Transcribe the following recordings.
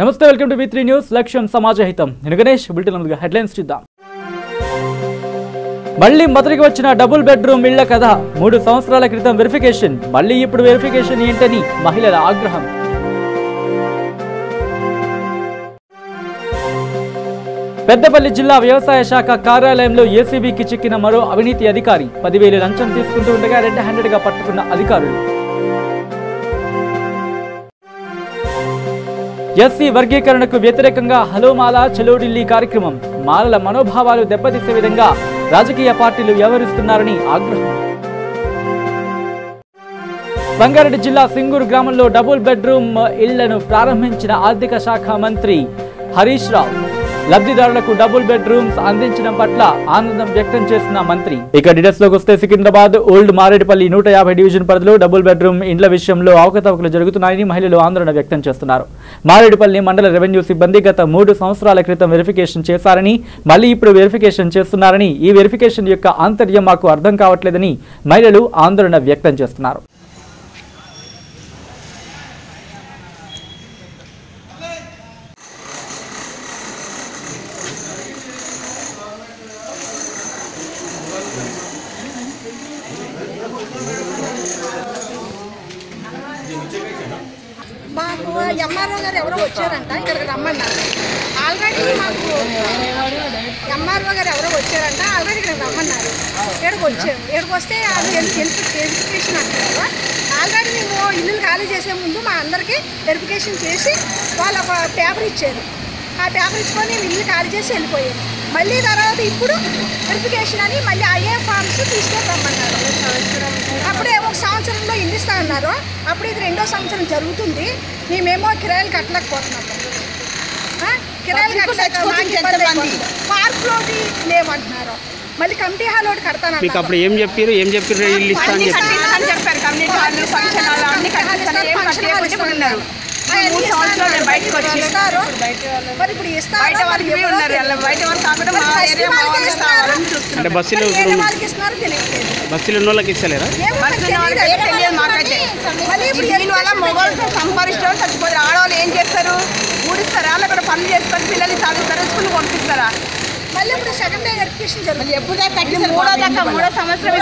నమస్తే, welcome to V3 news. లక్ష్యం సమాజహితం. నేను గణేష్. బులెటిన్ ముందుగా హెడ్లైన్స్ చూద్దాం. మళ్ళీ మొదటికి వచ్చిన డబుల్ బెడ్రూమ్ ఇళ్ల కథ. 3 సంవత్సరాల క్రితం వెరిఫికేషన్, మళ్ళీ ఇప్పుడు వెరిఫికేషన్ ఏంటని మహిళల ఆగ్రహం. పెద్దపల్లి జిల్లా వ్యవసాయ శాఖ కార్యాలయంలో ఏసీబీకి చిక్కిన మరో అవినీతి అధికారి. 10,000 లంచం తీసుకుంటూ ఉండగా రెడ్ హ్యాండెడ్ గా పట్టుకున్న అధికారులు. ఎస్సీ వర్గీకరణకు వ్యతిరేకంగా హలో మాలా చలో ఢిల్లీ కార్యక్రమం. మాలల మనోభావాలు దెబ్బతీసే విధంగా రాజకీయ పార్టీలు వ్యవహరిస్తున్నారని ఆగ్రహం. సంగారెడ్డి జిల్లా సింగూరు గ్రామంలో డబుల్ బెడ్రూమ్ ఇళ్లను ప్రారంభించిన ఆర్థిక శాఖ మంత్రి హరీష్ రావు. లబ్ధిదారులకు డబుల్ బెడ్రూమ్స్ అందించడం పట్ల ఆనందం వ్యక్తం చేసిన మంత్రి. ఇక డీటెయిల్స్ లోకి వస్తే, సికింద్రాబాద్ ఓల్డ్ మారేడుపల్లి 150 డివిజన్ పరిధిలో డబుల్ బెడ్రూమ్ ఇండ్ల విషయంలో అవకతవకలు జరుగుతున్నాయని మహిళలు ఆందోళన వ్యక్తం చేస్తున్నారు. మారేడుపల్లి మండల రెవెన్యూ సిబ్బంది గత 3 సంవత్సరాల క్రితం వెరిఫికేషన్ చేశారని, మళ్లీ ఇప్పుడు వెరిఫికేషన్ చేస్తున్నారని, ఈ వెరిఫికేషన్ యొక్క ఆంతర్యం మాకు అర్థం కావట్లేదని మహిళలు ఆందోళన వ్యక్తం చేస్తున్నారు. మాకు ఎంఆర్ఓ గారు ఎవరో వచ్చారంట, ఇక్కడికి రమ్మన్నారు. ఆల్రెడీ మాకు ఎంఆర్ఓ గారు ఎవరో వచ్చారంట, ఆల్రెడీ ఇక్కడికి రమ్మన్నారు. ఇక్కడికి వస్తే అది వెరిఫికేషన్ అంటారు. ఆల్రెడీ మేము ఇల్లు ఖాళీ చేసే ముందు మా అందరికీ వెరిఫికేషన్ చేసి వాళ్ళు ఒక పేపర్ ఇచ్చారు. ఆ పేపర్ ఇచ్చుకొని ఇల్లు ఖాళీ చేసి వెళ్ళిపోయారు. మళ్ళీ తర్వాత ఇప్పుడు వెరిఫికేషన్ అని మళ్ళీ అయ్యే ఫామ్స్ తీసుకొని రమ్మన్నారు. అప్పుడే 1 సంవత్సరంలో ఇల్లు ఇస్తా అన్నారు. అప్పుడు ఇది 2వ సంవత్సరం జరుగుతుంది. మేమేమో కిరాయిలు కట్టలేకపోతున్నాము. కిరాయిలు కట్టలేక పార్క్లోకి లేవంటున్నారు. మళ్ళీ కమిటీ హాల్ ఒకటి కడతాను. అప్పుడు ఏం చెప్పారు ఇల్లు ఇస్తాను చెప్పారు. అంటే బస్సులో ఉన్న వాళ్ళకి ఇస్తలేరా? సంపాదించడం చచ్చిపోతారు. ఆడవాళ్ళు ఏం చేస్తారు? ఊడిస్తారా? లేకపోతే పనులు చేసుకొని పిల్లలు చదువుతారు, స్కూల్ పంపిస్తారా? మళ్ళీ ఇప్పుడు సెకండ్ డే వెరిఫికేషన్ జరుగుతుంది. ఎప్పుడు మూడో సంవత్సరం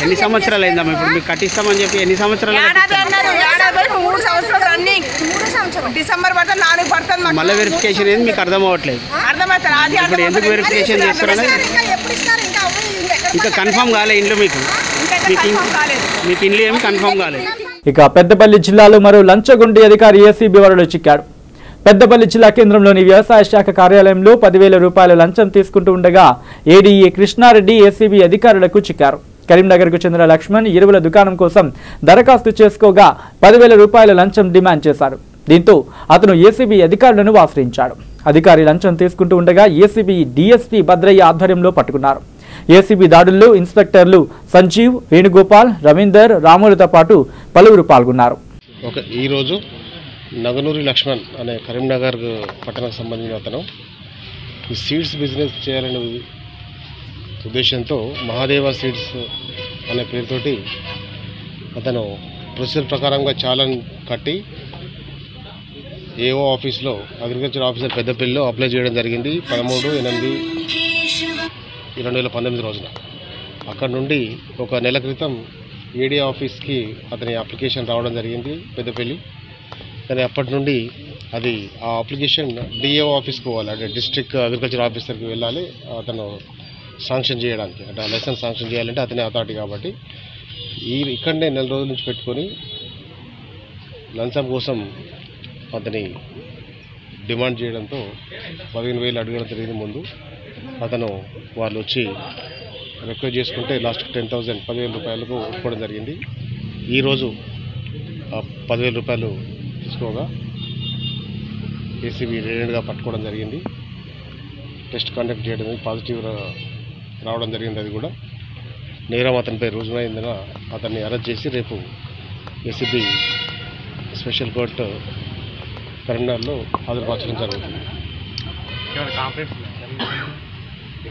ఎన్ని సంవత్సరాలు అయిందమ్మా ఇప్పుడు మీకు కట్టిస్తామని చెప్పి? ఎన్ని సంవత్సరాలు? 3 సంవత్సరాలు రన్నింగ్. 3వ సంవత్సరం డిసెంబర్ పడుతుంది, 4 పడుతుంది. మళ్ళీ వెరిఫికేషన్ ఏంది మీకు అర్థం అవ్వట్లేదు. ఇప్పుడు ఎందుకు వెరిఫికేషన్ చేస్తారని ఇంకా కన్ఫర్మ్ కాలే ఇంట్లో మీకు ఇంట్లో ఏమి కన్ఫర్మ్ కాలేదు. ఇక పెద్దపల్లి జిల్లాలో మరో లంచగొండి అధికారి ఏసీబీ వలలో చిక్కాడు. పెద్దపల్లి జిల్లా కేంద్రంలోని వ్యవసాయ శాఖ కార్యాలయంలో 10,000 రూపాయల లంచం తీసుకుంటూ ఉండగా ఏడీఏ కృష్ణారెడ్డి ఏసీబీ అధికారులకు చిక్కారు. కరీంనగర్కు చెందిన లక్ష్మణ్ ఎరువుల దుకాణం కోసం దరఖాస్తు చేసుకోగా 10,000 రూపాయల లంచం డిమాండ్ చేశారు. దీంతో అతను ఏసీబీ అధికారులను ఆశ్రయించాడు. అధికారి లంచం తీసుకుంటూ ఉండగా ఏసీబీ డీఎస్పీ భద్రయ్య ఆధ్వర్యంలో పట్టుకున్నారు. ఏసీబీ దాడుల్లో ఇన్స్పెక్టర్లు సంజీవ్, వేణుగోపాల్, రవీందర్, రాములతో పాటు పలువురు పాల్గొన్నారు. ఈరోజు నగనూరి లక్ష్మణ్ అనే కరీంనగర్ పట్టణానికి సంబంధించిన అతను ఈ సీడ్స్ బిజినెస్ చేయాలనే ఉద్దేశంతో మహాదేవ సీడ్స్ అనే పేరుతోటి అతను ప్రొసీజర్ ప్రకారంగా చాలాన్ కట్టి ఏఓ ఆఫీస్లో అగ్రికల్చర్ ఆఫీసర్ పెద్దపల్లిలో అప్లై చేయడం జరిగింది 13/8/2019 రోజున. అక్కడ నుండి ఒక నెల క్రితం ఏడీ ఆఫీస్కి అతని అప్లికేషన్ రావడం జరిగింది పెద్దపల్లి. కానీ అప్పటి నుండి అది ఆ అప్లికేషన్ డిఏఓ ఆఫీస్కి పోవాలి, అంటే డిస్ట్రిక్ట్ అగ్రికల్చర్ ఆఫీసర్కి వెళ్ళాలి అతను శాంక్షన్ చేయడానికి. అంటే లైసెన్స్ శాంక్షన్ చేయాలంటే అతనే అథారిటీ కాబట్టి ఇక్కడనే నెల రోజుల నుంచి పెట్టుకొని లంచం కోసం అతని డిమాండ్ చేయడంతో 15,000 అడగడం జరిగింది. ముందు అతను వాళ్ళు వచ్చి రిక్వెస్ట్ చేసుకుంటే లాస్ట్ 10,000 రూపాయలకు ఒప్పుకోవడం జరిగింది. ఈరోజు 10,000 రూపాయలు తీసుకోగా ఏసీబీ రేడెడ్గా పట్టుకోవడం జరిగింది. టెస్ట్ కండక్ట్ చేయడం పాజిటివ్ రావడం జరిగింది. అది కూడా నేరం అతనిపై రుజువైందన అతన్ని అరెస్ట్ చేసి రేపు ఏసీబీ స్పెషల్ కోర్టు కరీంనగర్లో హాజరుపరచడం జరుగుతుంది.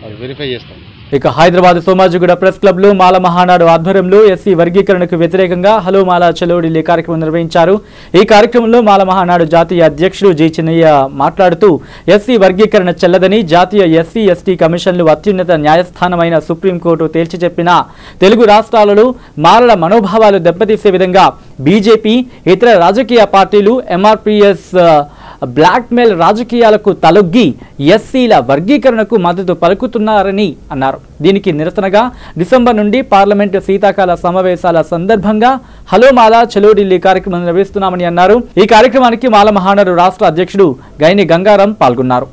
అది వెరిఫై చేస్తాం. ఇక హైదరాబాద్ సోమాజిగూడ ప్రెస్ క్లబ్ లో మాల మహానాడు ఆధ్వర్యంలో ఎస్సీ వర్గీకరణకు వ్యతిరేకంగా హలో మాల చలో ఢిల్లీ కార్యక్రమం నిర్వహించారు. ఈ కార్యక్రమంలో మాల మహానాడు జాతీయ అధ్యక్షుడు జి చిన్నయ్య మాట్లాడుతూ ఎస్సీ వర్గీకరణ చెల్లదని జాతీయ ఎస్సీ ఎస్టీ కమిషన్లు అత్యున్నత న్యాయస్థానమైన సుప్రీంకోర్టు తేల్చి చెప్పిన తెలుగు రాష్ట్రాలలో మాలల మనోభావాలు దెబ్బతీసే విధంగా బీజేపీ ఇతర రాజకీయ పార్టీలు ఎంఆర్పీఎస్ బ్లాక్మెయిల్ రాజకీయాలకు తలొగ్గి ఎస్సీల వర్గీకరణకు మద్దతు పలుకుతున్నారని అన్నారు. దీనికి నిరసనగా డిసెంబర్ నుండి పార్లమెంటు శీతాకాల సమావేశాల సందర్భంగా హలో మాల చలో ఢిల్లీ కార్యక్రమం నిర్వహిస్తున్నామని అన్నారు. ఈ కార్యక్రమానికి మాల మహానాడు రాష్ట్ర అధ్యక్షుడు గైని గంగారాం పాల్గొన్నారు.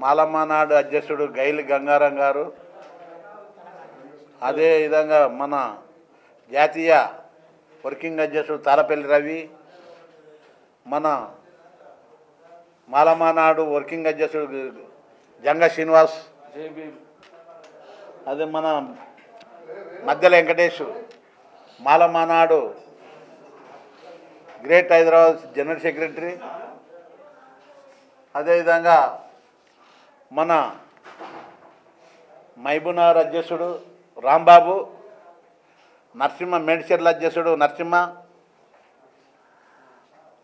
మాలమహానాడు అధ్యక్షుడు గైలి గంగారాం గారు, అదే విధంగా మన జాతీయ వర్కింగ్ అధ్యక్షుడు తారపల్లి రవి, మన మాలమహానాడు వర్కింగ్ అధ్యక్షుడు జంగ శ్రీనివాస్, అదే మన మధ్యల Venkatesh, Mala Mahanadu great Hyderabad general secretary, అదేవిధంగా మన మహబూబ్నగర్ అధ్యక్షుడు రాంబాబు, నరసింహ మేడ్చర్ల అధ్యక్షుడు నరసింహ,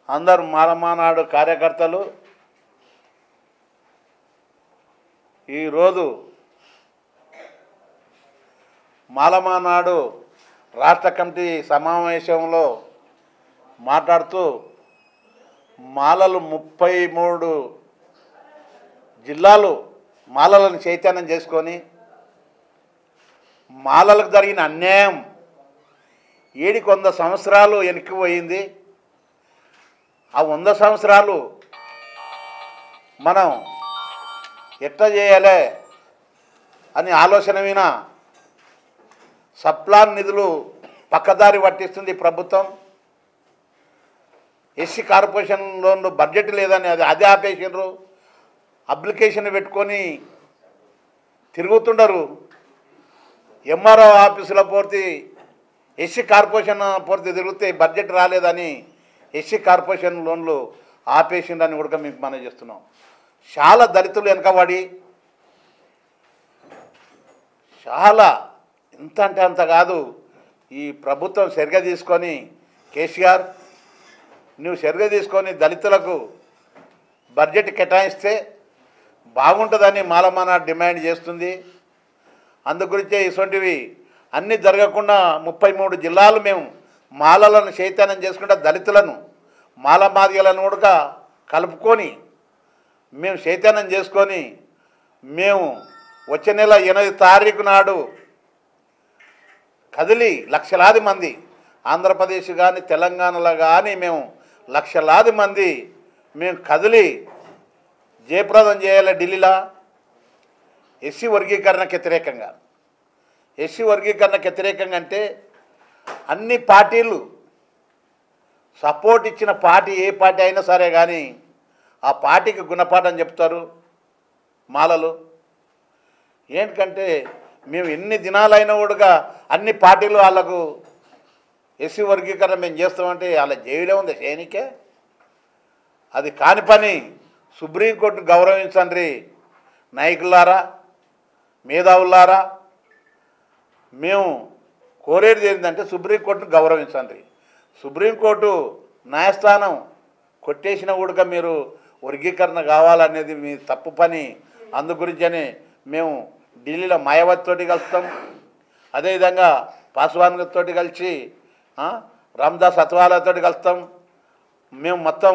అందరు మాలమహానాడు కార్యకర్తలు ఈరోజు మాలమహానాడు రాష్ట్ర కమిటీ సమావేశంలో మాట్లాడుతూ మాలలు 33 జిల్లాలు మాలలను చైతన్యం చేసుకొని మాలలకు జరిగిన అన్యాయం 100 సంవత్సరాలు వెనక్కిపోయింది. ఆ 100 సంవత్సరాలు మనం ఎట్లా చేయాలి అని ఆలోచన విన సప్లాన్ నిధులు పక్కదారి పట్టిస్తుంది ప్రభుత్వం. ఎస్సీ కార్పొరేషన్ లోన్లు బడ్జెట్ లేదని అదే ఆపేసినారు. అప్లికేషన్ పెట్టుకొని తిరుగుతుండరు. ఎంఆర్ఓ ఆఫీసులో పూర్తి ఎస్సీ కార్పొరేషన్ పూర్తి తిరిగితే బడ్జెట్ రాలేదని ఎస్సీ కార్పొరేషన్ లోన్లు ఆపేసిందని కూడా మీకు మనం చేస్తున్నాం. చాలా దళితులు వెనకబడి చాలా ఇంత అంటే అంత కాదు. ఈ ప్రభుత్వం సరిగా తీసుకొని కేసీఆర్ నువ్వు సరిగా తీసుకొని దళితులకు బడ్జెట్ కేటాయిస్తే బాగుంటుందని మాలమహానాడు డిమాండ్ చేస్తుంది. అందుగురించే ఇటువంటివి అన్నీ జరగకుండా 33 జిల్లాలు మేము మాలలను చైతన్యం చేసుకుంటా దళితులను మాలమాదిగలను కూడా కలుపుకొని మేము చైతన్యం చేసుకొని మేము వచ్చే నెల 8వ తారీఖు నాడు కదిలి లక్షలాది మంది ఆంధ్రప్రదేశ్ కానీ తెలంగాణలో కానీ మేము లక్షలాది మంది మేము కదిలి జయప్రదం చేయాలి ఢిల్లీలో ఎస్సీ వర్గీకరణకు వ్యతిరేకంగా. ఎస్సీ వర్గీకరణకు వ్యతిరేకంగా అంటే అన్ని పార్టీలు సపోర్ట్ ఇచ్చిన పార్టీ ఏ పార్టీ అయినా సరే కానీ ఆ పార్టీకి గుణపాఠం చెప్తారు మాలలు. ఏంటంటే మేము ఎన్ని దినాలైనా కూడా అన్ని పార్టీలు వాళ్ళకు ఎస్సీ వర్గీకరణ మేము చేస్తామంటే వాళ్ళ జైలే ఉంది చేయనికే. అది కాని పని. సుప్రీంకోర్టును గౌరవించండి నాయకులారా, మేధావులారా. మేము కోరేది ఏంటంటే సుప్రీంకోర్టును గౌరవించండి. సుప్రీంకోర్టు న్యాయస్థానం కొట్టేసిన కూడా మీరు వర్గీకరణ కావాలనేది మీ తప్పు పని. అందుగురించని మేము ఢిల్లీలో మాయావతితోటి కలుస్తాం, అదేవిధంగా పాస్వాన్తో కలిసి రామదాస్ అత్వాలతో కలుస్తాం. మేము మొత్తం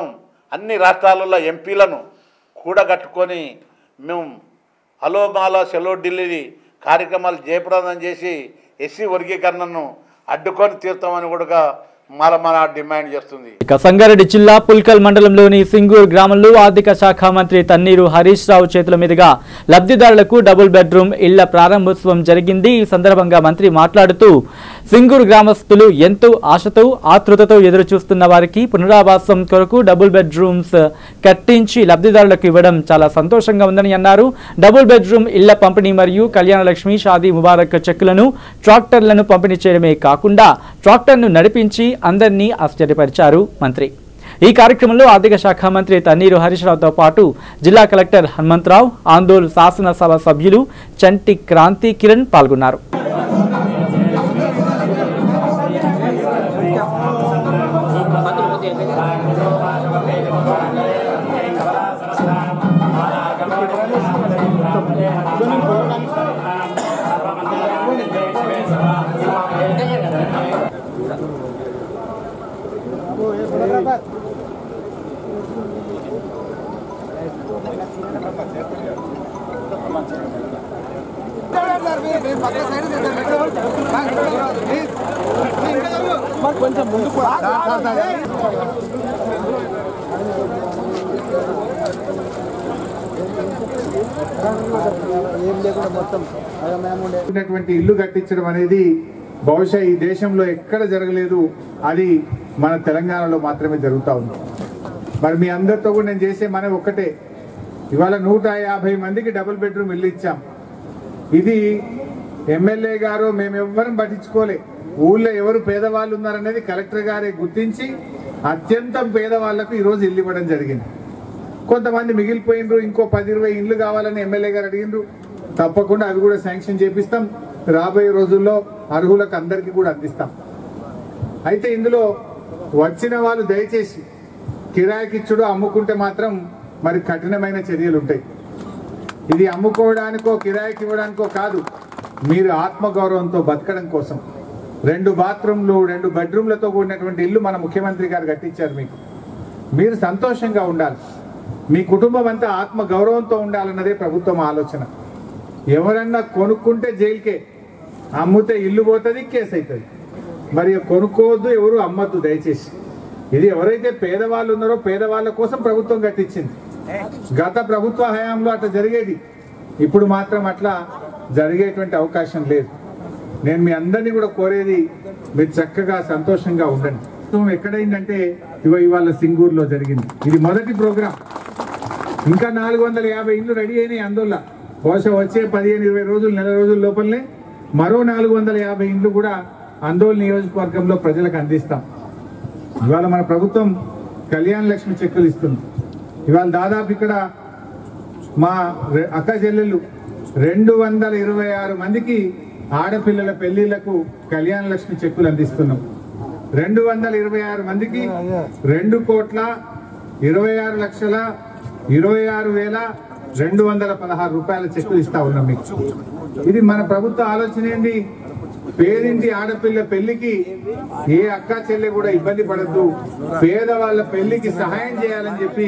అన్ని రాష్ట్రాలలో ఎంపీలను కూడగట్టుకొని మేము హలో మాల చలో ఢిల్లీ కార్యక్రమాలు జయప్రదం చేసి ఎస్సీ వర్గీకరణను అడ్డుకొని తీరుతామని కూడా మన డిమాండ్ చేస్తుంది. ఇక సంగారెడ్డి జిల్లా పుల్కల్ మండలంలోని సింగూర్ గ్రామంలో ఆర్థిక శాఖ మంత్రి తన్నీరు హరీష్ రావు చేతుల మీదుగా లబ్ధిదారులకు డబుల్ బెడ్రూమ్ ఇళ్ల ప్రారంభోత్సవం జరిగింది. ఈ సందర్భంగా మంత్రి మాట్లాడుతూ సింగూర్ గ్రామస్తులు ఎంతో ఆశతో ఆతృతతో ఎదురు చూస్తున్న వారికి పునరావాసం కొరకు డబుల్ బెడ్రూమ్స్ కట్టించి లబ్ధిదారులకు ఇవ్వడం చాలా సంతోషంగా ఉందని అన్నారు. డబుల్ బెడ్రూమ్ ఇళ్ల పంపిణీ మరియు కళ్యాణ లక్ష్మి షాదీ ముబారక్ చెక్కులను ట్రాక్టర్లను పంపిణీ చేయడమే కాకుండా ట్రాక్టర్ను నడిపించి అందరినీ ఆశ్చర్యపరిచారు మంత్రి. ఈ కార్యక్రమంలో ఆర్థిక శాఖ మంత్రి తన్నీరు హరీష్ రావుతో పాటు జిల్లా కలెక్టర్ హనుమంతరావు, ఆందోళ్ శాసనసభ సభ్యులు చంటి క్రాంతి కిరణ్ పాల్గొన్నారు. కొంచెం ముందుకు ఇల్లు కట్టించడం అనేది బహుశా ఈ దేశంలో ఎక్కడ జరగలేదు. అది మన తెలంగాణలో మాత్రమే జరుగుతూ ఉంది. మరి మీ అందరితో కూడా నేను చేసే మనవి ఒక్కటే, ఇవాళ 150 మందికి డబుల్ బెడ్రూమ్ ఇల్లు ఇచ్చాం. ఇది ఎమ్మెల్యే గారు మేమెవ్వరం పట్టించుకోలే. ఊళ్ళో ఎవరు పేదవాళ్ళు ఉన్నారనేది కలెక్టర్ గారే గుర్తించి అత్యంతం పేదవాళ్లకు ఈరోజు ఇల్లు ఇవ్వడం జరిగింది. కొంతమంది మిగిలిపోయినరు, ఇంకో 10-20 ఇల్లు కావాలని ఎమ్మెల్యే గారు అడిగినరు. తప్పకుండా అవి కూడా శాంక్షన్ చేపిస్తాం. రాబోయే రోజుల్లో అర్హులకు అందరికీ కూడా అందిస్తాం. అయితే ఇందులో వచ్చిన వాళ్ళు దయచేసి కిరాయికిచ్చుడు అమ్ముకుంటే మాత్రం మరి కఠినమైన చర్యలు ఉంటాయి. ఇది అమ్ముకోవడానికో కిరాయికి ఇవ్వడానికో కాదు, మీరు ఆత్మగౌరవంతో బతకడం కోసం 2 బాత్రూమ్లు 2 బెడ్రూమ్లతో కూడినటువంటి ఇల్లు మన ముఖ్యమంత్రి గారు కట్టించారు. మీరు సంతోషంగా ఉండాలి, మీ కుటుంబం అంతా ఆత్మగౌరవంతో ఉండాలన్నదే ప్రభుత్వం ఆలోచన. ఎవరన్నా కొనుక్కుంటే జైలుకే, అమ్ముతే ఇల్లు పోతుంది, కేసు అవుతుంది. మరి కొనుక్కోవద్దు, ఎవరు అమ్మద్దు దయచేసి. ఇది ఎవరైతే పేదవాళ్ళు ఉన్నారో పేదవాళ్ళ కోసం ప్రభుత్వం కట్టించింది. గత ప్రభుత్వ హయాంలో అట్లా జరిగేది, ఇప్పుడు మాత్రం అట్లా జరిగేటువంటి అవకాశం లేదు. నేను మీ అందరినీ కూడా కోరేది, మీరు చక్కగా సంతోషంగా ఉండండి. ఎక్కడైందంటే ఇవాళ సింగూరులో జరిగింది. ఇది మొదటి ప్రోగ్రాం. ఇంకా 450 ఇళ్ళు రెడీ అయినాయి. అందువల్ల బహుశా వచ్చే 15-20 రోజులు, నెల రోజుల లోపలనే మరో 450 ఇండ్లు కూడా ఆందోళన నియోజకవర్గంలో ప్రజలకు అందిస్తాం. ఇవాళ మన ప్రభుత్వం కళ్యాణ లక్ష్మి చెక్కులు ఇస్తుంది. ఇవాళ దాదాపు ఇక్కడ మా అక్క చెల్లెళ్ళు 226 మందికి ఆడపిల్లల పెళ్లిళ్లకు కళ్యాణ లక్ష్మి చెక్కులు అందిస్తున్నాం. 226 మందికి 2,26,26,216 రూపాయల చెక్కులు ఇస్తా ఉన్నాం మీకు. ఇది మన ప్రభుత్వ ఆలోచన ఏంది, పేరింటి ఆడపిల్ల పెళ్లికి ఏ అక్క చెల్లె కూడా ఇబ్బంది పడద్దు, పేదవాళ్ళ పెళ్లికి సహాయం చేయాలని చెప్పి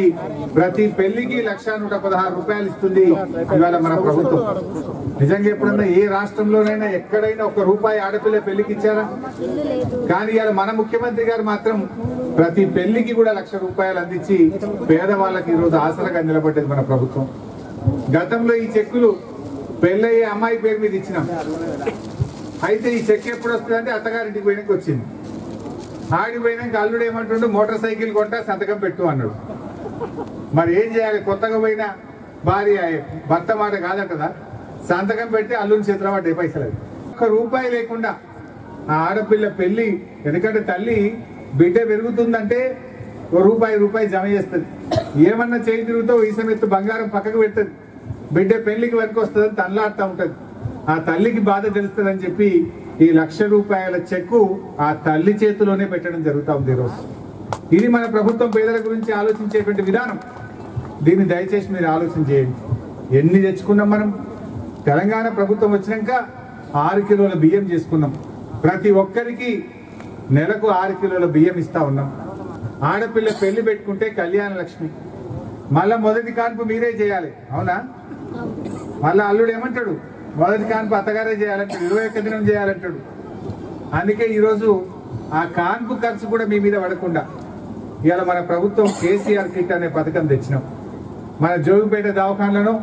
ప్రతి పెళ్లికి 1,116 రూపాయలు ఇస్తుంది ఇవాళ మన ప్రభుత్వం. నిజంగా ఎప్పుడన్నా ఏ రాష్ట్రంలోనైనా ఎక్కడైనా ₹1 ఆడపిల్ల పెళ్లికి ఇచ్చారా? కానీ ఇవాళ మన ముఖ్యమంత్రి గారు మాత్రం ప్రతి పెళ్లికి కూడా ₹1,00,000 అందించి పేదవాళ్ళకి ఈరోజు ఆసరగా నిలబడ్డది మన ప్రభుత్వం. గతంలో ఈ చెక్కులు పెళ్ళయ్యే అమ్మాయి పేరు మీద ఇచ్చినాం. అయితే ఈ చెక్ ఎప్పుడు వస్తుందంటే అత్తగారింటికి పోయినాక వచ్చింది. ఆడిపోయినాక అల్లుడు ఏమంటుండు, మోటార్ సైకిల్ కొంటా సంతకం పెట్టు అన్నాడు. మరి ఏం చేయాలి? కొత్తగా పోయిన భార్య భర్త మాట కాదంటదా, సంతకం పెడితే అల్లుని చేతిలో పడ్డాయి పైసలు. ₹1 లేకుండా ఆ ఆడపిల్ల పెళ్లి, ఎందుకంటే తల్లి బిడ్డ పెరుగుతుందంటే ₹1 జమ చేస్తుంది. ఏమన్నా చేయి తిరుగుతో ఈసమెత్తు బంగారం పక్కకు పెడుతుంది, బిడ్డ పెళ్లికి వరకు వస్తుందని తనలాడుతూ ఉంటుంది. ఆ తల్లికి బాధ తెలుస్తుందని చెప్పి ఈ ₹1,00,000 చెక్కు ఆ తల్లి చేతిలోనే పెట్టడం జరుగుతూ ఉంది ఈరోజు. ఇది మన ప్రభుత్వం పేదల గురించి ఆలోచించేటువంటి విధానం. దీన్ని దయచేసి మీరు ఆలోచన చేయండి. ఎన్ని తెచ్చుకున్నాం మనం? తెలంగాణ ప్రభుత్వం వచ్చినాక 6 కిలోల బియ్యం చేసుకున్నాం. ప్రతి ఒక్కరికి నెలకు 6 కిలోల బియ్యం ఇస్తా ఉన్నాం. ఆడపిల్ల పెళ్లి పెట్టుకుంటే కళ్యాణ లక్ష్మి, మళ్ళా మొదటి కాన్పు మీరే చేయాలి, అవునా? మళ్ళా అల్లుడు ఏమంటాడు, మొదటి కాన్పు అత్తగారే చేయాలంటాడు, 21 దినం చేయాలంటాడు. అందుకే ఈరోజు ఆ కాన్పు ఖర్చు కూడా మీ మీద పడకుండా ఇవాళ మన ప్రభుత్వం కేసీఆర్ కిట్ అనే పథకం తెచ్చినాం. మన జోగిపేట దవాఖానలను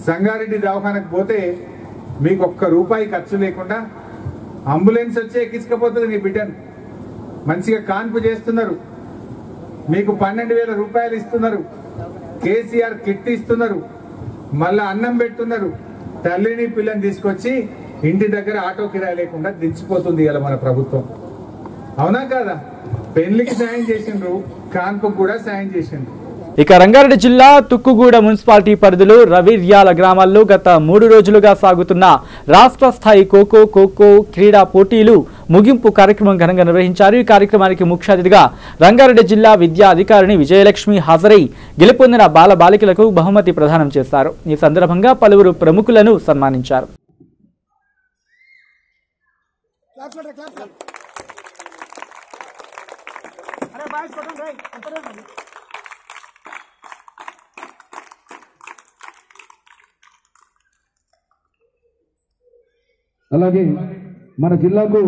సంగారెడ్డి దవాఖానకు పోతే మీకు ఒక్క రూపాయి ఖర్చు లేకుండా అంబులెన్స్ వచ్చి ఎక్కించకపోతుంది నీ బిడ్డను. మంచిగా కాన్పు చేస్తున్నారు, మీకు 12,000 రూపాయలు ఇస్తున్నారు, కేసీఆర్ కిట్ ఇస్తున్నారు, మళ్ళా అన్నం పెడుతున్నారు. తల్లిని పిల్లని తీసుకొచ్చి ఇంటి దగ్గర ఆటో కిరాయి లేకుండా దించిపోతుంది ఇలా మన ప్రభుత్వం. అవునా కాదా? పెళ్లికి సాయం చేసిండ్రు, కాన్పు కూడా సాయం చేసిండ్రు. ఇక రంగారెడ్డి జిల్లా తుక్కుగూడ మున్సిపాలిటీ పరిధిలో రవిర్యాల గ్రామాల్లో గత 3 రోజులుగా సాగుతున్న రాష్ట్ర స్థాయి ఖోఖో క్రీడా పోటీలు ముగింపు కార్యక్రమం ఘనంగా నిర్వహించారు. ఈ కార్యక్రమానికి ముఖ్య అతిథిగా రంగారెడ్డి జిల్లా విద్యా అధికారిని విజయలక్ష్మి హాజరై గెలుపొందిన బాలబాలికలకు బహుమతి ప్రదానం చేశారు. ఈ సందర్భంగా పలువురు ప్రముఖులను సన్మానించారు. అలాగే మన జిల్లాకు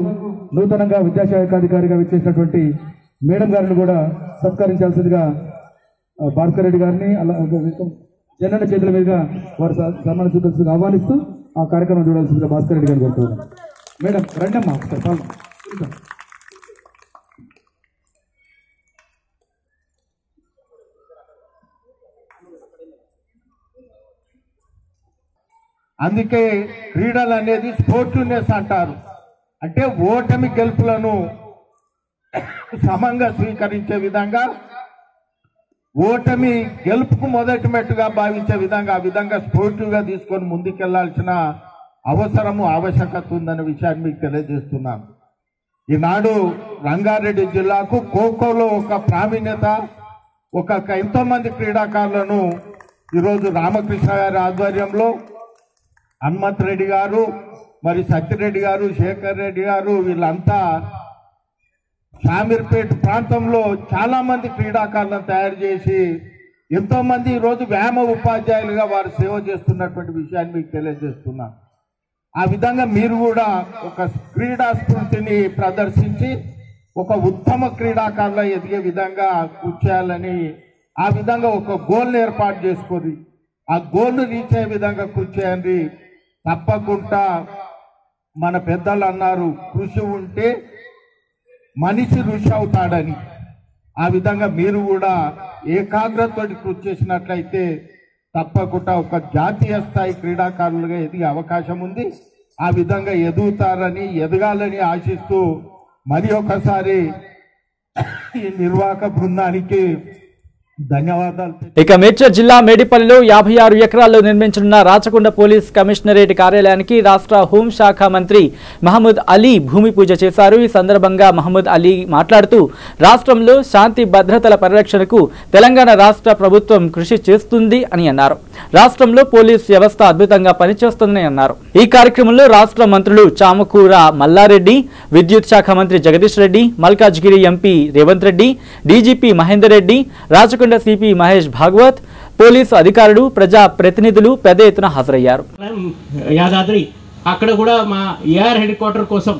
నూతనంగా విద్యాశాఖాధికారిగా విచ్చేసినటువంటి మేడం గారిని కూడా సత్కరించాల్సిందిగా భాస్కర్ రెడ్డి గారిని జనన చేతుల మీదుగా వారు సన్మాన చూడాల్సిందిగా ఆహ్వానిస్తూ ఆ కార్యక్రమం చూడాల్సిందిగా భాస్కర్ రెడ్డి గారిని కోరుతున్నాను. మేడం రండమ్మా. అందుకే క్రీడలు అనేది స్పోర్టివ్నెస్ అంటారు. అంటే ఓటమి గెలుపులను సమంగా స్వీకరించే విధంగా, ఓటమి గెలుపుకు మొదటి మెట్టుగా భావించే విధంగా, ఆ విధంగా స్పోర్టివ్గా తీసుకొని ముందుకెళ్లాల్సిన అవసరము ఆవశ్యకత ఉందనే విషయాన్ని మీకు తెలియజేస్తున్నాను. ఈనాడు రంగారెడ్డి జిల్లాకు ఖోఖోలో ఒక ప్రావీణ్యత, ఎంతో మంది క్రీడాకారులను ఈరోజు రామకృష్ణ గారి ఆధ్వర్యంలో హనుమంత్ రెడ్డి గారు, మరి సత్యరెడ్డి గారు, శేఖర్ రెడ్డి గారు, వీళ్ళంతా షామీర్పేట ప్రాంతంలో చాలా మంది క్రీడాకారులను తయారు చేసి ఎంతో మంది ఈరోజు వ్యాయామ ఉపాధ్యాయులుగా వారు సేవ చేస్తున్నటువంటి విషయాన్ని మీకు తెలియజేస్తున్నాను. ఆ విధంగా మీరు కూడా ఒక క్రీడా స్ఫూర్తిని ప్రదర్శించి ఒక ఉత్తమ క్రీడాకారులు ఎదిగే విధంగా కృషి చేయాలని, ఆ విధంగా ఒక గోల్ని ఏర్పాటు చేసుకొని ఆ గోల్ను రీచ్ అయ్యే విధంగా కృషి చేయండి. తప్పకుండా మన పెద్దలు అన్నారు, కృషి ఉంటే మనిషి ఋషి అవుతాడని. ఆ విధంగా మీరు కూడా ఏకాగ్రతతో కృషి చేసినట్లయితే తప్పకుండా ఒక జాతీయ స్థాయి క్రీడాకారులుగా ఎదిగే అవకాశం ఉంది. ఆ విధంగా ఎదగాలని ఆశిస్తూ మరి ఒకసారి ఈ నిర్వాహక బృందానికి ధన్యవాదాలు. ఇక మేడ్చల్ జిల్లా మేడిపల్లిలో 56 ఎకరాల్లో నిర్మించనున్న రాచకొండ పోలీస్ కమిషనరేట్ కార్యాలయానికి రాష్ట్ర హోంశాఖ మంత్రి మహమ్మద్ అలీ భూమి పూజ చేశారు. ఈ సందర్భంగా మహమ్మద్ అలీ మాట్లాడుతూ రాష్ట్రంలో శాంతి భద్రతల పరిరక్షణకు తెలంగాణ రాష్ట్ర ప్రభుత్వం కృషి చేస్తుంది అని అన్నారు. రాష్ట్రంలో పోలీస్ వ్యవస్థ అద్భుతంగా పనిచేస్తుందని అన్నారు. ఈ కార్యక్రమంలో రాష్ట్ర మంత్రులు చామకూర మల్లారెడ్డి, విద్యుత్ శాఖ మంత్రి Jagadish Reddy, Malkajgiri MP Revanth Reddy, DGP Mahender Reddy, Rachakonda CP Mahesh Bhagwat, police అధికారులు, ప్రజా ప్రతినిధులు పెద్ద ఎత్తున హాజరయ్యారు. యాదాద్రి అక్కడ కూడా మా ఏఆర్ హెడ్ క్వార్టర్ కోసం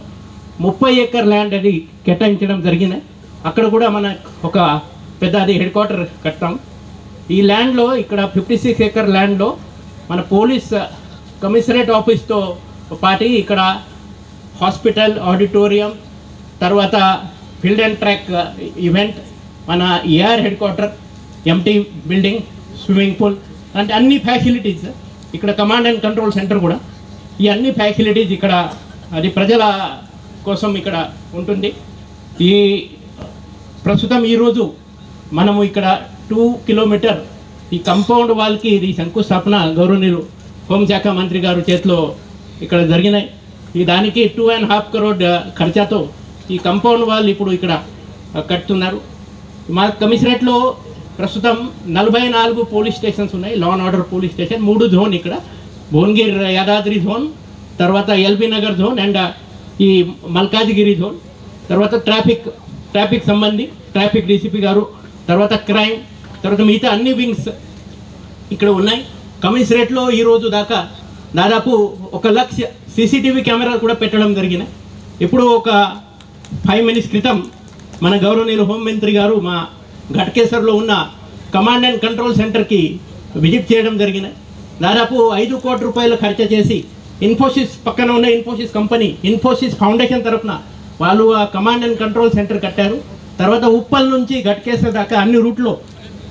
30 ఎకర్ ల్యాండ్ అది కేటాయించడం జరిగింది. అక్కడ కూడా మన ఒక పెద్ద అది హెడ్ క్వార్టర్ కట్టాం. ఈ ల్యాండ్లో ఇక్కడ 56 ఎకర్ ల్యాండ్లో మన పోలీస్ కమిషనరేట్ ఆఫీస్తో పాటు ఇక్కడ హాస్పిటల్, ఆడిటోరియం, తర్వాత ఫీల్డ్ అండ్ ట్రాక్ ఈవెంట్, మన AR head quarter, MT building, swimming pool అంటే అన్ని ఫ్యాసిలిటీస్, ఇక్కడ కమాండ్ అండ్ కంట్రోల్ సెంటర్ కూడా, ఈ అన్ని ఫ్యాసిలిటీస్ ఇక్కడ అది ప్రజల కోసం ఇక్కడ ఉంటుంది. ఈ ప్రస్తుతం ఈరోజు మనము ఇక్కడ 2 కిలోమీటర్ ఈ కంపౌండ్ వాల్కి ఇది శంకుస్థాపన గౌరవనీయులు హోంశాఖ మంత్రి గారు చేతిలో ఇక్కడ జరిగినాయి. ఈ దానికి 2.5 crore ఖర్చుతో ఈ కంపౌండ్ వాల్ ఇప్పుడు ఇక్కడ కట్టుతున్నారు. మా కమిషనరేట్లో ప్రస్తుతం 44 పోలీస్ స్టేషన్స్ ఉన్నాయి, law and order police station, 3 zone ఇక్కడ భువనగిరి యాదాద్రి జోన్, తర్వాత ఎల్బీ నగర్ జోన్ అండ్ ఈ మల్కాజ్గిరి జోన్, తర్వాత ట్రాఫిక్ సంబంధి ట్రాఫిక్ డీసీపీ గారు, తర్వాత క్రైమ్, తర్వాత మిగతా అన్ని వింగ్స్ ఇక్కడ ఉన్నాయి. కమిషనరేట్లో ఈరోజు దాకా దాదాపు 1 లక్ష సీసీటీవీ కెమెరాలు కూడా పెట్టడం జరిగినాయి. ఇప్పుడు ఒక 5 minutes క్రితం మన గౌరవనీయులు హోంమంత్రి గారు మా ఘట్కేసర్లో ఉన్న కమాండ్ అండ్ కంట్రోల్ సెంటర్కి విజిట్ చేయడం జరిగింది. దాదాపు 5 కోట్ల రూపాయలు ఖర్చు చేసి ఇన్ఫోసిస్ పక్కన ఉన్న ఇన్ఫోసిస్ కంపెనీ ఇన్ఫోసిస్ ఫౌండేషన్ తరఫున వాళ్ళు ఆ కమాండ్ అండ్ కంట్రోల్ సెంటర్ కట్టారు. తర్వాత ఉప్పల్ నుంచి ఘట్కేసర్ దాకా అన్ని రూట్లో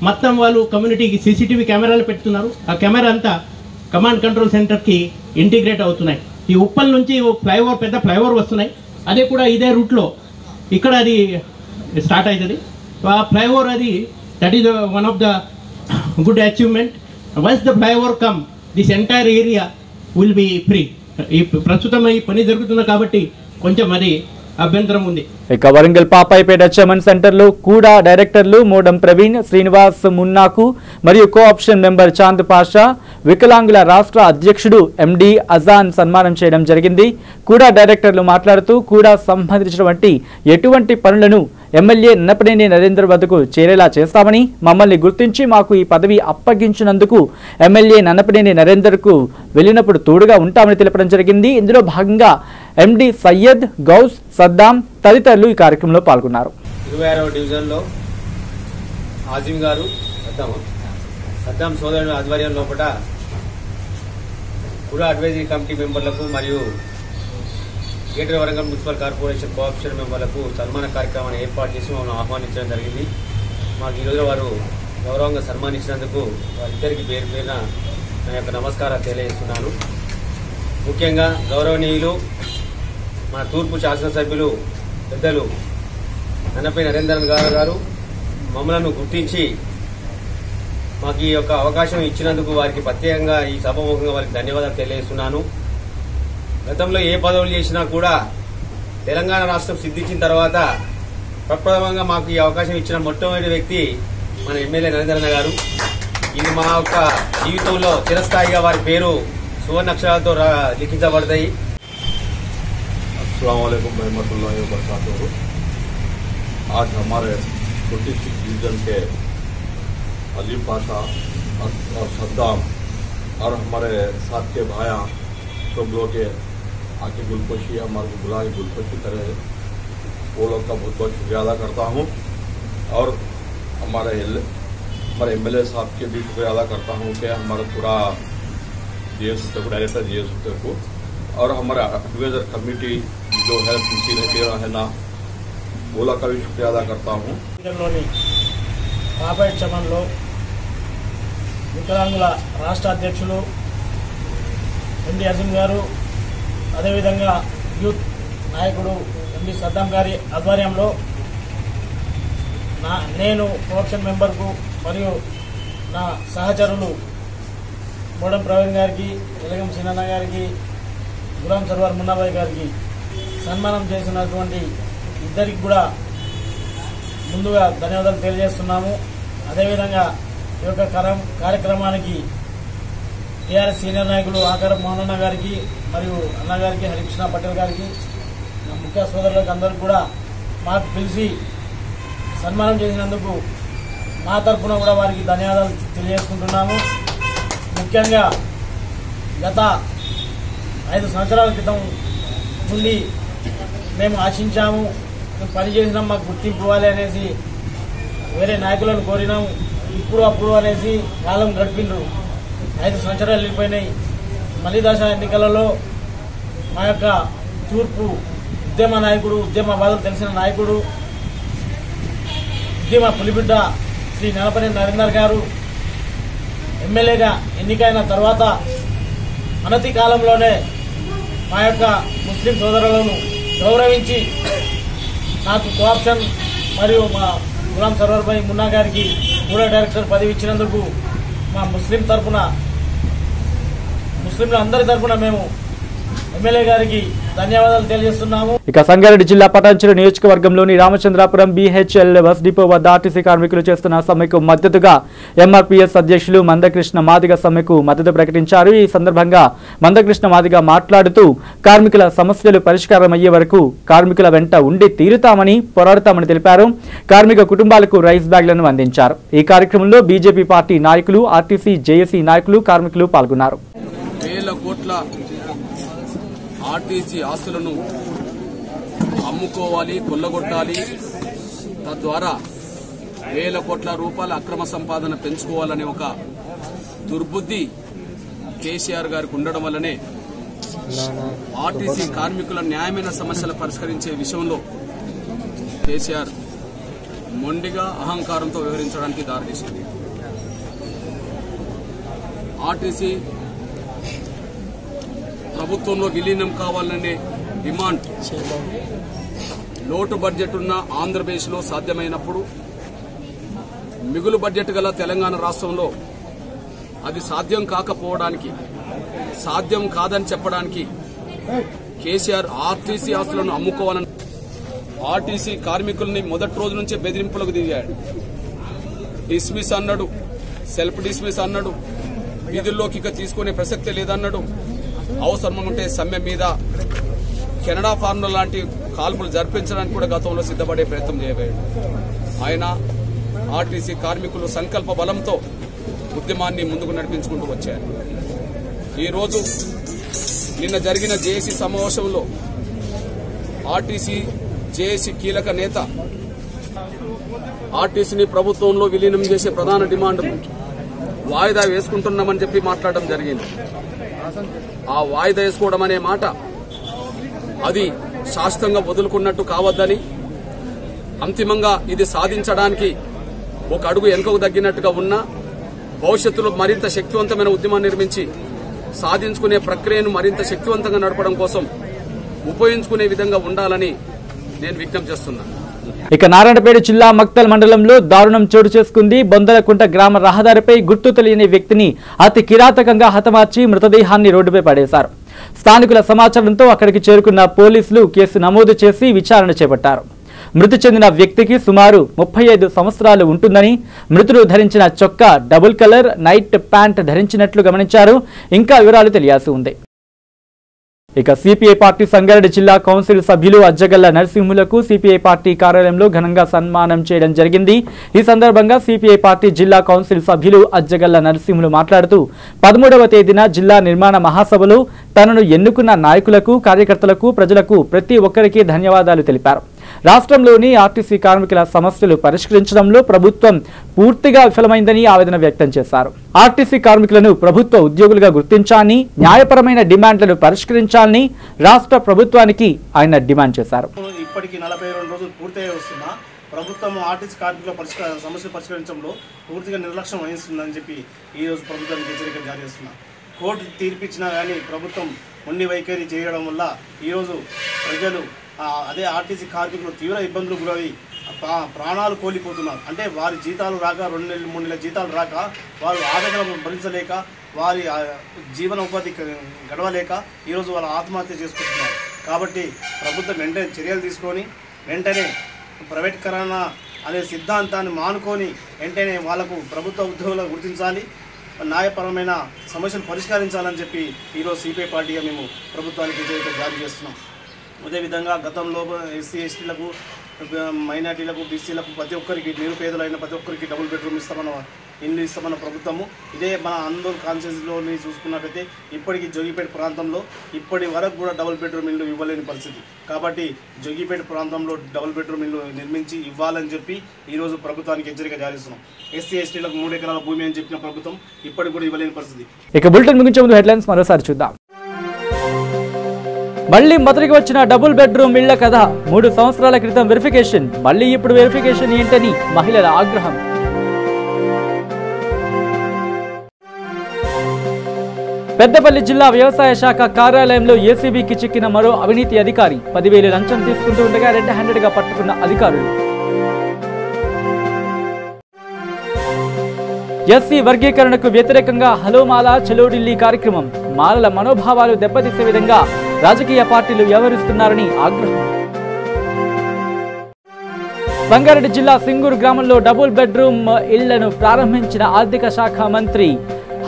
మొత్తం వాళ్ళు కమ్యూనిటీకి సీసీటీవీ కెమెరాలు పెడుతున్నారు. ఆ కెమెరా అంతా కమాండ్ కంట్రోల్ సెంటర్కి ఇంటిగ్రేట్ అవుతున్నాయి. ఈ ఉప్పల్ నుంచి ఫ్లైఓవర్ పెద్ద ఫ్లైఓవర్ వస్తున్నాయి, అదే కూడా ఇదే రూట్లో ఇక్కడ అది స్టార్ట్ అవుతుంది. ఆ ఫ్లైఓవర్ అది that is one of the good achievement. Once the flyover come this entire area will be free. ఈ ప్రస్తుతం ఈ పని జరుగుతుంది కాబట్టి కొంచెం అది అభ్యంతరం ఉంది. ఇక వరంగల్ పాపాయిపేట చమన్ సెంటర్ లో కూడా డైరెక్టర్లు మోడం ప్రవీణ్, శ్రీనివాస్ మున్నాకు మరియు కోఆప్షన్ మెంబర్ చాంద్ పాషా, వికలాంగుల రాష్ట్ర అధ్యక్షుడు ఎండి అజాన్ సన్మానం చేయడం జరిగింది. కూడా డైరెక్టర్లు మాట్లాడుతూ కూడా సంబంధించినటువంటి ఎటువంటి పనులను ఎమ్మెల్యే నన్నపనేని నరేందర్ వద్దకు చేరేలా చేస్తామని, మమ్మల్ని గుర్తించి మాకు ఈ పదవి అప్పగించినందుకు ఎమ్మెల్యే నన్నపనేని నరేందర్కు వెళ్ళినప్పుడు తోడుగా ఉంటామని తెలపడం జరిగింది. ఇందులో భాగంగా ఎండి సయ్యద్, గౌస్, సద్దాం తదితరులు ఈ కార్యక్రమంలో పాల్గొన్నారు. 26వ డివిజన్లో ఆజిమ్ గారు సద్దాం సోదరుల ఆధ్వర్యం లోపల కూడా అడ్వైజరీ కమిటీ మెంబర్లకు మరియు greater Warangal municipal corporation cooption మెంబర్లకు సన్మాన కార్యక్రమాన్ని ఏర్పాటు చేసి మమ్మల్ని ఆహ్వానించడం జరిగింది. మాకు ఈరోజు వారు గౌరవంగా సన్మానించినందుకు వారిద్దరికి పేరు పేరున నా యొక్క నమస్కారాలు తెలియజేస్తున్నాను. ముఖ్యంగా గౌరవనీయులు మన తూర్పు శాసనసభ్యులు పెద్దలు నన్నపనేని నరేందర్ గారు మమ్మలను గుర్తించి మాకు ఈ యొక్క అవకాశం ఇచ్చినందుకు వారికి ప్రత్యేకంగా ఈ సభాముఖంగా వారికి ధన్యవాదాలు తెలియజేస్తున్నాను. గతంలో ఏ పదవులు చేసినా కూడా తెలంగాణ రాష్ట్రం సిద్ధించిన తర్వాత ప్రప్రథమంగా మాకు ఈ అవకాశం ఇచ్చిన మొట్టమొదటి వ్యక్తి మన ఎమ్మెల్యే నరేంద్రన్న గారు. ఇది మా యొక్క జీవితంలో చిరస్థాయిగా వారి పేరు సువర్ణాక్షరాలతో లిఖించబడతాయి. अस्सलाम वालेकुम रहमतुल्लाहि व बरकातुहू। आज हमारे 46 डिवीजन के अजीम पाशा और सद्दाम और हमारे साथ के भाया सब लोग के आके गुलपोशी हमारे को बुला के गुलपोशी करे, वो लोग का बहुत बहुत शुक्रिया अदा करता हूँ। और हमारे एमएलए साहब के भी शुक्रिया अदा करता हूँ कि हमारा पूरा जीएस को डायरेक्टर जीएस को और हमारा एडवाइजर कमेटी जो है है ना ओला का भी शुक्रिया अदा करता हूँ। పాపేట చమన్లో వికలాంగుల రాష్ట్ర అధ్యక్షులు ఎండి అజీం గారు, అదేవిధంగా యూత్ నాయకుడు ఎండి సద్దాం గారి ఆధ్వర్యంలో నేను కోఆప్షన్ మెంబర్కు మరియు నా సహచరులు మోడం ప్రవీణ్ గారికి, ఎలగం సినన్న గారికి, గులాం సర్వార్ మున్నాబాయ్ గారికి సన్మానం చేసినటువంటి ఇద్దరికి కూడా ముందుగా ధన్యవాదాలు తెలియజేస్తున్నాము. అదేవిధంగా ఈ యొక్క కార్యక్రమానికి టీఆర్ఎస్ సీనియర్ నాయకులు ఆకారం మోహనన్న గారికి మరియు అన్నగారికి, హరికృష్ణ పటేల్ గారికి, నా ముఖ్య సోదరులకు అందరికీ కూడా మాకు పిలిచి సన్మానం చేసినందుకు మా తరఫున కూడా వారికి ధన్యవాదాలు తెలియజేసుకుంటున్నాము. ముఖ్యంగా గత 5 సంవత్సరాల క్రితం నుండి మేము ఆశించాము, పని చేసినాం, మాకు గుర్తింపు ఇవ్వాలి అనేసి వేరే నాయకులను కోరినాము. ఇప్పుడు అప్పుడు అనేసి కాలం గడిపిండ్రు, 5 సంవత్సరాలు వెళ్ళిపోయినాయి. మళ్ళీ దశ ఎన్నికలలో మా యొక్క తూర్పు ఉద్యమ నాయకుడు, ఉద్యమ బాధలు తెలిసిన నాయకుడు, ఉద్యమ పులిబిడ్డ శ్రీ నన్నపనేని నరేందర్ గారు ఎమ్మెల్యేగా ఎన్నికైన తర్వాత అనతి కాలంలోనే మా యొక్క ముస్లిం సోదరులను గౌరవించి నాకు కోఆప్షన్ మరియు మా గులాం సర్వార్ భాయ్ మున్నా గారికి కూడా డైరెక్టర్ పదవి ఇచ్చినందుకు మా ముస్లింల అందరి తరఫున మేము ఎమ్మెల్యే గారికి ధన్యవాదాలు తెలియజేస్తున్నాము. ఇక సంగారెడ్డి జిల్లా పటాన్చెరు నియోజకవర్గంలోని రామచంద్రాపురం BHL బస్ డిపో వద్ద ఆర్టీసీ కార్మికులు చేస్తున్న సమ్మెకు మద్దతుగా MRPS అధ్యక్షులు మందకృష్ణ మాదిగ సమ్మెకు మద్దతు ప్రకటించారు. ఈ సందర్భంగా మందకృష్ణ మాదిగ మాట్లాడుతూ కార్మికుల సమస్యలు పరిష్కారం అయ్యే వరకు కార్మికుల వెంట ఉండి తీరుతామని, పోరాడతామని తెలిపారు. కార్మిక కుటుంబాలకు రైస్ బ్యాగ్లను అందించారు. ఈ కార్యక్రమంలో బీజేపీ పార్టీ నాయకులు, ఆర్టీసీ జేఏసీ నాయకులు, కార్మికులు పాల్గొన్నారు. వేల కోట్ల ఆర్టీసీ ఆస్తులను అమ్ముకోవాలి, కొల్లగొట్టాలి, తద్వారా వేల కోట్ల రూపాయల అక్రమ సంపాదన పెంచుకోవాలనే ఒక దుర్బుద్ధి కేసీఆర్ గారికి ఉండడం వల్లనే ఆర్టీసీ కార్మికుల న్యాయమైన సమస్యలు పరిష్కరించే విషయంలో కేసీఆర్ మొండిగా అహంకారంతో వ్యవహరించడానికి దారితీసింది. ఆర్టీసీ ప్రభుత్వంలో విలీనం కావాలనే డిమాండ్ లోటు బడ్జెట్ ఉన్న ఆంధ్రప్రదేశ్లో సాధ్యమైనప్పుడు మిగులు బడ్జెట్ గల తెలంగాణ రాష్ట్రంలో అది సాధ్యం కాకపోవడానికి, సాధ్యం కాదని చెప్పడానికి కేసీఆర్ ఆర్టీసీ ఆస్తులను అమ్ముకోవాలని ఆర్టీసీ కార్మికుల్ని మొదటి రోజు నుంచే బెదిరింపులకు దిగాడు. డిస్మిస్ అన్నాడు, సెల్ఫ్ డిస్మిస్ అన్నాడు, విధుల్లోకి ఇక తీసుకునే ప్రసక్తే లేదన్నాడు. అవసరం ఉంటే సమ్మె మీద కెనడా ఫార్ములా లాంటి కాల్పులు జరిపించడానికి కూడా గతంలో సిద్ధపడే ప్రయత్నం చేయబోయాడు. ఆయన ఆర్టీసీ కార్మికులు సంకల్ప బలంతో ఉద్యమాన్ని ముందుకు నడిపించుకుంటూ వచ్చారు. ఈరోజు నిన్న జరిగిన జేఏసీ సమావేశంలో ఆర్టీసీ జేఏసీ కీలక నేత ఆర్టీసీని ప్రభుత్వంలో విలీనం చేసే ప్రధాన డిమాండ్ వాయిదా వేసుకుంటున్నామని చెప్పి మాట్లాడడం జరిగింది. ఆ వాయిదా వేసుకోవడం అనే మాట అది శాశ్వతంగా వదులుకున్నట్టు కావద్దని, అంతిమంగా ఇది సాధించడానికి ఒక అడుగు వెనుకకు తగ్గినట్టుగా ఉన్నా భవిష్యత్తులో మరింత శక్తివంతమైన ఉద్యమాన్ని నిర్మించి సాధించుకునే ప్రక్రియను మరింత శక్తివంతంగా నడపడం కోసం ఉపయోగించుకునే విధంగా ఉండాలని నేను విజ్ఞప్తి చేస్తున్నాను. ఇక నారాయణపేట జిల్లా మక్తల్ మండలంలో దారుణం చోటు చేసుకుంది. బొందలకుంట గ్రామ రహదారిపై గుర్తు తెలియని వ్యక్తిని అతి కిరాతకంగా హతమార్చి మృతదేహాన్ని రోడ్డుపై పడేశారు. స్థానికుల సమాచారంతో అక్కడికి చేరుకున్న పోలీసులు కేసు నమోదు చేసి విచారణ చేపట్టారు. మృతి చెందిన వ్యక్తికి సుమారు 35 సంవత్సరాలు ఉంటుందని, మృతుడు ధరించిన చొక్కా డబుల్ కలర్ నైట్ ప్యాంట్ ధరించినట్లు గమనించారు. ఇంకా వివరాలు తెలియాల్సి ఉంది. ఇక సిపిఐ పార్టీ సంగారెడ్డి జిల్లా కౌన్సిల్ సభ్యులు అజ్జగల్ల నరసింహులకు సిపిఐ పార్టీ కార్యాలయంలో ఘనంగా సన్మానం చేయడం జరిగింది. ఈ సందర్భంగా సిపిఐ పార్టీ జిల్లా కౌన్సిల్ సభ్యులు అజ్జగల్ల నరసింహులు మాట్లాడుతూ 13వ తేదీన జిల్లా నిర్మాణ మహాసభలో తనను ఎన్నుకున్న నాయకులకు, కార్యకర్తలకు, ప్రజలకు ప్రతి ఒక్కరికి ధన్యవాదాలు తెలిపారు. రాష్ట్రంలోని ఆర్టీసీ కార్మికుల సమస్యలు పరిష్కరించడంలో ప్రభుత్వం పూర్తిగా విఫలమైందని ఆవేదన వ్యక్తం చేశారు. ఆర్టీసీ కార్మికులను ప్రభుత్వ ఉద్యోగులుగా గుర్తించాలని, న్యాయపరమైన డిమాండ్లను పరిష్కరించాలని రాష్ట్ర ప్రభుత్వానికి ఆయన డిమాండ్ చేశారు. ఇప్పటికి 42 రోజులు పూర్తయి వస్తున్నా ప్రభుత్వం ఆర్టీసీ కార్మికుల సమస్యలు పరిష్కరించడంలో పూర్తిగా నిర్లక్ష్యం వహిస్తుందని చెప్పి ఈరోజు ప్రభుత్వానికి హెచ్చరిక జారీ చేస్తున్నా. కోర్టు తీర్పిచ్చినా కానీ ప్రభుత్వం మొండి వైఖరి చేయడం వల్ల ఈరోజు ప్రజలు అదే ఆర్టీసీ కార్మికులు తీవ్ర ఇబ్బందులు గురవి ప్రాణాలు కోల్పోతున్నారు. అంటే వారి జీతాలు రాక 2 నెలలు 3 నెలల జీతాలు రాక వారు ఆదాయం భరించలేక వారి జీవన ఉపాధి గడవలేక ఈరోజు వాళ్ళు ఆత్మహత్య చేసుకుంటున్నారు. కాబట్టి ప్రభుత్వం వెంటనే చర్యలు తీసుకొని వెంటనే ప్రైవేటీకరణ అనే సిద్ధాంతాన్ని మానుకొని వెంటనే వాళ్లకు ప్రభుత్వ ఉద్యోగులను గుర్తించాలి, న్యాయపరమైన సమస్యలు పరిష్కరించాలని చెప్పి ఈరోజు సిపిఐ పార్టీగా మేము ప్రభుత్వానికి హెచ్చరిక జారీ చేస్తున్నాం. అదేవిధంగా గతంలో ఎస్సీ ఎస్టీలకు, మైనార్టీలకు, బీసీలకు ప్రతి ఒక్కరికి, నిరుపేదలైన ప్రతి ఒక్కరికి డబుల్ బెడ్రూమ్ ఇల్లు ఇస్తామన్న ప్రభుత్వము ఇదే మన ఆందోళన కాన్స్టిట్యూన్సీలోని చూసుకున్నట్టయితే ఇప్పటికీ జోగిపేట ప్రాంతంలో ఇప్పటి వరకు కూడా డబుల్ బెడ్రూమ్ ఇల్లు ఇవ్వలేని పరిస్థితి. కాబట్టి జోగిపేట ప్రాంతంలో డబుల్ బెడ్రూమ్ ఇల్లు నిర్మించి ఇవ్వాలని చెప్పి ఈరోజు ప్రభుత్వానికి హెచ్చరిక జారిస్తున్నాం. ఎస్సీ ఎస్టీలకు 3 ఎకరాల భూమి అని చెప్పిన ప్రభుత్వం ఇప్పటికి కూడా ఇవ్వలేని పరిస్థితి. ఇక బులెటిన్ ముగించే ముందు హెడ్లైన్స్ మరోసారి చూద్దాం. మళ్లీ మొదటికి వచ్చిన డబుల్ బెడ్రూమ్ ఇళ్ల కథ. 3 సంవత్సరాల క్రితం వెరిఫికేషన్, మళ్లీ ఇప్పుడు వెరిఫికేషన్ ఏంటని మహిళల ఆగ్రహం. పెద్దపల్లి జిల్లా వ్యవసాయ శాఖ కార్యాలయంలో ఏసీబీకి చిక్కిన మరో అవినీతి అధికారి. 10,000 లంచం తీసుకుంటూ ఉండగా రెడ్ హ్యాండెడ్ గా పట్టుకున్న అధికారులు. ఎస్సీ వర్గీకరణకు వ్యతిరేకంగా హలో మాల చలో ఢిల్లీ కార్యక్రమం. మాలల మనోభావాలు దెబ్బతీసే విధంగా రాజకీయ పార్టీలు వ్యవహరిస్తున్నారని ఆగ్రహం. సంగారెడ్డి జిల్లా సింగూరు గ్రామంలో డబుల్ బెడ్రూమ్ ఇళ్లను ప్రారంభించిన ఆర్థిక శాఖ మంత్రి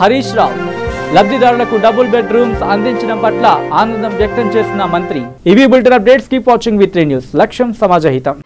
హరీష్ రావు. లబ్ధిదారులకు డబుల్ బెడ్రూమ్స్ అందించడం పట్ల ఆనందం వ్యక్తం చేసిన మంత్రి. ఇవి bulletin updates. Keep watching V3 news. లక్ష్యం సమాజహితం.